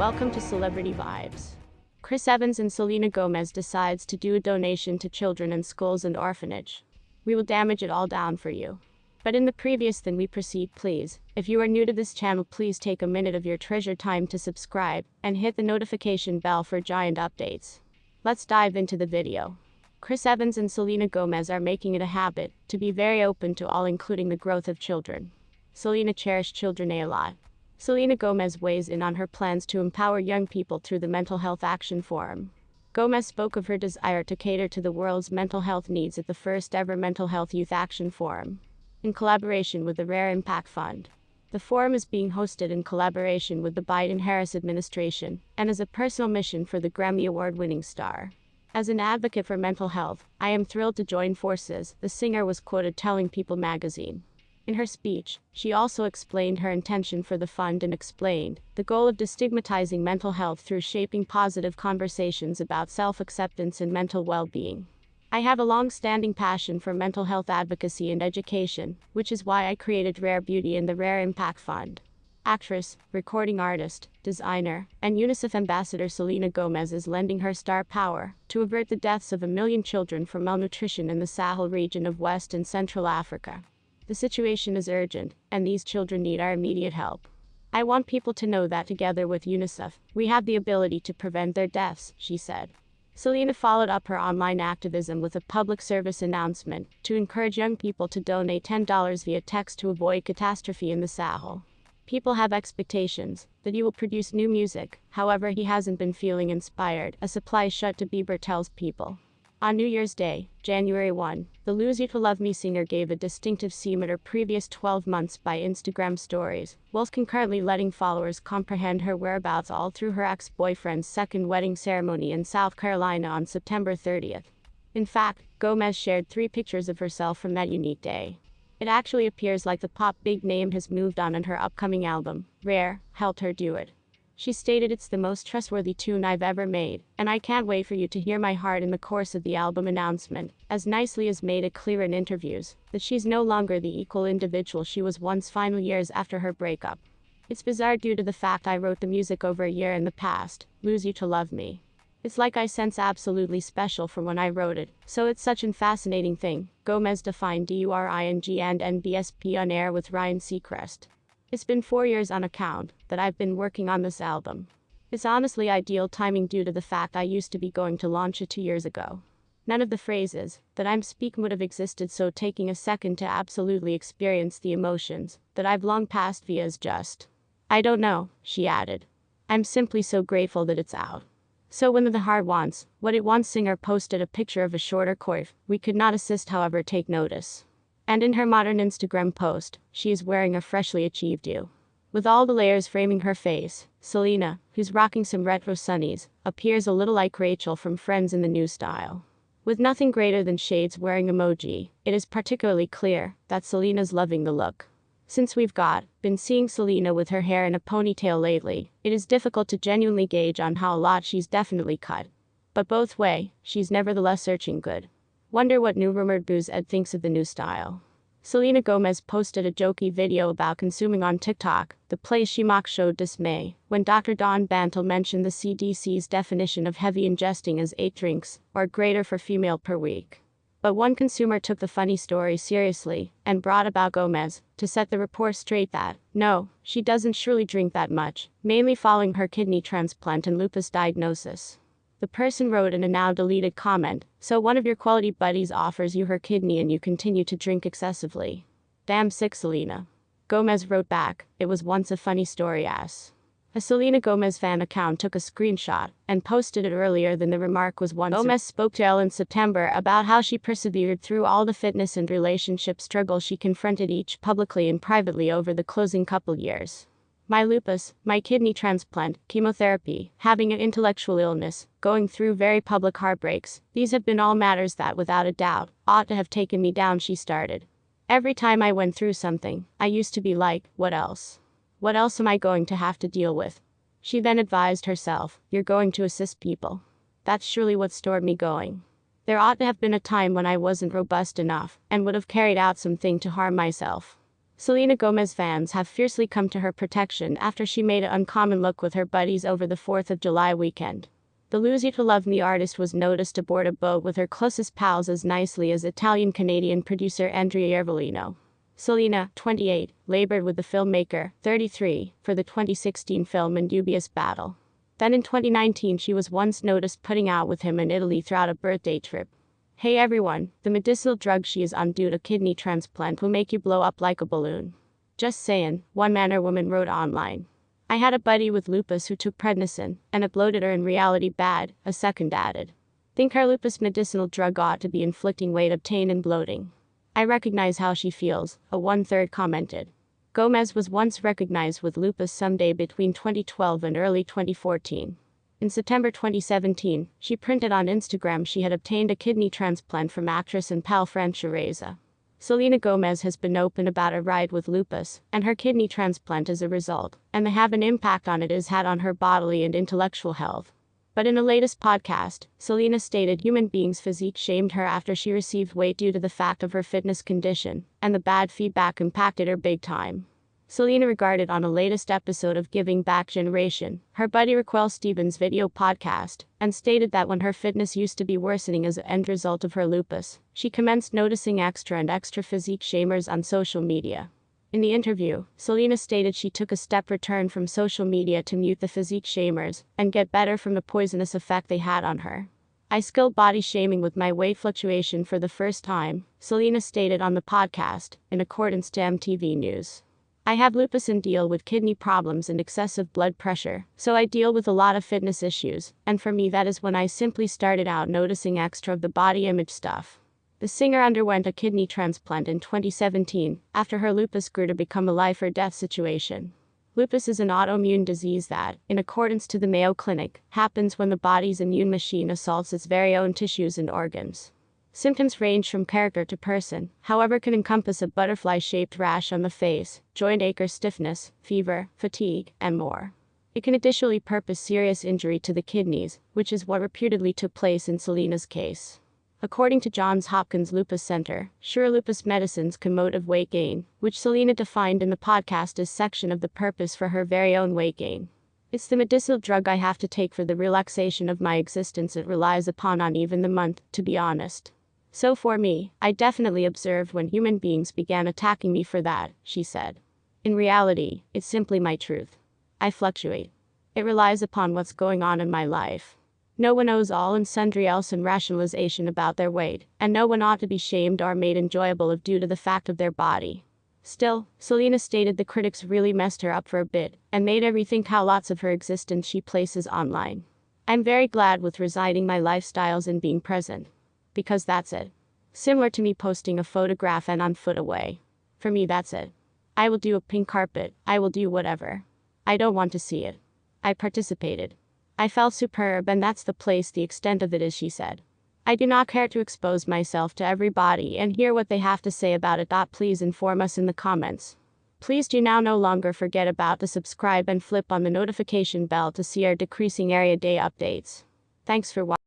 Welcome to Celebrity Vibes. Chris Evans and Selena Gomez decides to do a donation to children in schools and orphanage. We will damage it all down for you. But in the previous than we proceed, please, if you are new to this channel, please take a minute of your treasured time to subscribe and hit the notification bell for giant updates. Let's dive into the video. Chris Evans and Selena Gomez are making it a habit to be very open to all, including the growth of children. Selena cherished children a lot. Selena Gomez weighs in on her plans to empower young people through the Mental Health Action Forum. Gomez spoke of her desire to cater to the world's mental health needs at the first ever Mental Health Youth Action Forum, in collaboration with the Rare Impact Fund. The forum is being hosted in collaboration with the Biden-Harris administration and is a personal mission for the Grammy Award-winning star. As an advocate for mental health, I am thrilled to join forces, the singer was quoted telling People magazine. In her speech, she also explained her intention for the fund and explained the goal of destigmatizing mental health through shaping positive conversations about self-acceptance and mental well-being. I have a long-standing passion for mental health advocacy and education, which is why I created Rare Beauty and the Rare Impact Fund. Actress, recording artist, designer, and UNICEF ambassador Selena Gomez is lending her star power to avert the deaths of 1 million children from malnutrition in the Sahel region of West and Central Africa. The situation is urgent, and these children need our immediate help. I want people to know that together with UNICEF, we have the ability to prevent their deaths, she said. Selena followed up her online activism with a public service announcement to encourage young people to donate $10 via text to avoid catastrophe in the Sahel. People have expectations that he will produce new music, however he hasn't been feeling inspired. A supply shut to Bieber tells People. On New Year's Day, January 1, the Lose You to Love Me singer gave a distinctive scene at her previous 12 months by Instagram stories, whilst concurrently letting followers comprehend her whereabouts all through her ex-boyfriend's second wedding ceremony in South Carolina on September 30th. In fact, Gomez shared 3 pictures of herself from that unique day. It actually appears like the pop big name has moved on and her upcoming album, Rare, helped her do it. She stated, "It's the most trustworthy tune I've ever made, and I can't wait for you to hear my heart." In the course of the album announcement, as nicely as made it clear in interviews, that she's no longer the equal individual she was once final years after her breakup. It's bizarre due to the fact I wrote the music over a year in the past, Lose You to Love Me. It's like I sense absolutely special from when I wrote it, so it's such an fascinating thing, Gomez defined DURING and NBSP on air with Ryan Seacrest. It's been 4 years on account that I've been working on this album. It's honestly ideal timing due to the fact I used to be going to launch it 2 years ago. None of the phrases that I'm speaking would have existed, so taking a second to absolutely experience the emotions that I've long passed via is just, I don't know, she added. I'm simply so grateful that it's out. So when the heart wants what it wants singer posted a picture of a shorter coif, we could not assist however take notice. And in her modern Instagram post, she is wearing a freshly achieved you. With all the layers framing her face, Selena, who's rocking some retro sunnies, appears a little like Rachel from Friends in the new style. With nothing greater than shades wearing emoji, it is particularly clear that Selena's loving the look. Since we've been seeing Selena with her hair in a ponytail lately, it is difficult to genuinely gauge on how a lot she's definitely cut. But both way, she's nevertheless searching good. Wonder what new rumored booze Ed thinks of the new style. Selena Gomez posted a jokey video about consuming on TikTok. The place she mocked showed dismay when Dr. Dawn Bantle mentioned the CDC's definition of heavy ingesting as 8 drinks or greater for female per week. But one consumer took the funny story seriously and brought about Gomez to set the report straight that, no, she doesn't surely drink that much, mainly following her kidney transplant and lupus diagnosis. The person wrote in a now deleted comment, "So one of your quality buddies offers you her kidney and you continue to drink excessively. Damn sick, Selena." Gomez wrote back, "It was once a funny story ass." A Selena Gomez fan account took a screenshot and posted it earlier than the remark was once. Gomez spoke to Elle in September about how she persevered through all the fitness and relationship struggles she confronted each publicly and privately over the closing couple years. My lupus, my kidney transplant, chemotherapy, having an intellectual illness, going through very public heartbreaks, these have been all matters that without a doubt ought to have taken me down, she started. Every time I went through something, I used to be like, what else? What else am I going to have to deal with? She then advised herself, you're going to assist people. That's surely what stored me going. There ought to have been a time when I wasn't robust enough and would have carried out something to harm myself. Selena Gomez fans have fiercely come to her protection after she made an uncommon look with her buddies over the 4th of July weekend. The Lose You to Love Me artist was noticed aboard a boat with her closest pals as nicely as Italian-Canadian producer Andrea Ervolino. Selena, 28, labored with the filmmaker, 33, for the 2016 film In Dubious Battle. Then in 2019 she was once noticed putting out with him in Italy throughout a birthday trip. Hey everyone, the medicinal drug she is on due to kidney transplant will make you blow up like a balloon. Just saying, one man or woman wrote online. I had a buddy with lupus who took prednisone, and it bloated her in reality bad, a second added. Think her lupus medicinal drug ought to be inflicting weight obtained and bloating. I recognize how she feels, a one-third commented. Gomez was once recognized with lupus someday between 2012 and early 2014. In September 2017, she printed on Instagram she had obtained a kidney transplant from actress and pal Francia Reza. Selena Gomez has been open about her ride with lupus, and her kidney transplant as a result, and the have an impact on it has had on her bodily and intellectual health. But in a latest podcast, Selena stated human beings physique shamed her after she received weight due to the fact of her fitness condition, and the bad feedback impacted her big time. Selena regarded on a latest episode of Giving Back Generation, her buddy Raquel Stevens' video podcast, and stated that when her fitness used to be worsening as an end result of her lupus, she commenced noticing extra and extra physique shamers on social media. In the interview, Selena stated she took a step return from social media to mute the physique shamers and get better from the poisonous effect they had on her. I skilled body shaming with my weight fluctuation for the first time, Selena stated on the podcast, in accordance to MTV News. I have lupus and deal with kidney problems and excessive blood pressure, so I deal with a lot of fitness issues, and for me that is when I simply started out noticing extra of the body image stuff. The singer underwent a kidney transplant in 2017, after her lupus grew to become a life or death situation. Lupus is an autoimmune disease that, in accordance to the Mayo Clinic, happens when the body's immune machine assaults its very own tissues and organs. Symptoms range from character to person, however can encompass a butterfly-shaped rash on the face, joint ache or stiffness, fever, fatigue, and more. It can additionally purpose serious injury to the kidneys, which is what reputedly took place in Selena's case. According to Johns Hopkins Lupus Center, sure lupus medicines can motive weight gain, which Selena defined in the podcast as section of the purpose for her very own weight gain. It's the medicinal drug I have to take for the relaxation of my existence it relies upon on even the month, to be honest. So for me, I definitely observed when human beings began attacking me for that, she said. In reality, it's simply my truth. I fluctuate. It relies upon what's going on in my life. No one owes all and sundry else in rationalization about their weight, and no one ought to be shamed or made enjoyable of due to the fact of their body. Still, Selena stated the critics really messed her up for a bit, and made her rethink how lots of her existence she places online. I'm very glad with resigning my lifestyles and being present. Because that's it. Similar to me posting a photograph and on foot away. For me that's it. I will do a pink carpet, I will do whatever. I don't want to see it. I participated. I felt superb and that's the place the extent of it is, she said. I do not care to expose myself to everybody and hear what they have to say about it. Please inform us in the comments. Please do now no longer forget about to subscribe and flip on the notification bell to see our decreasing area day updates. Thanks for watching.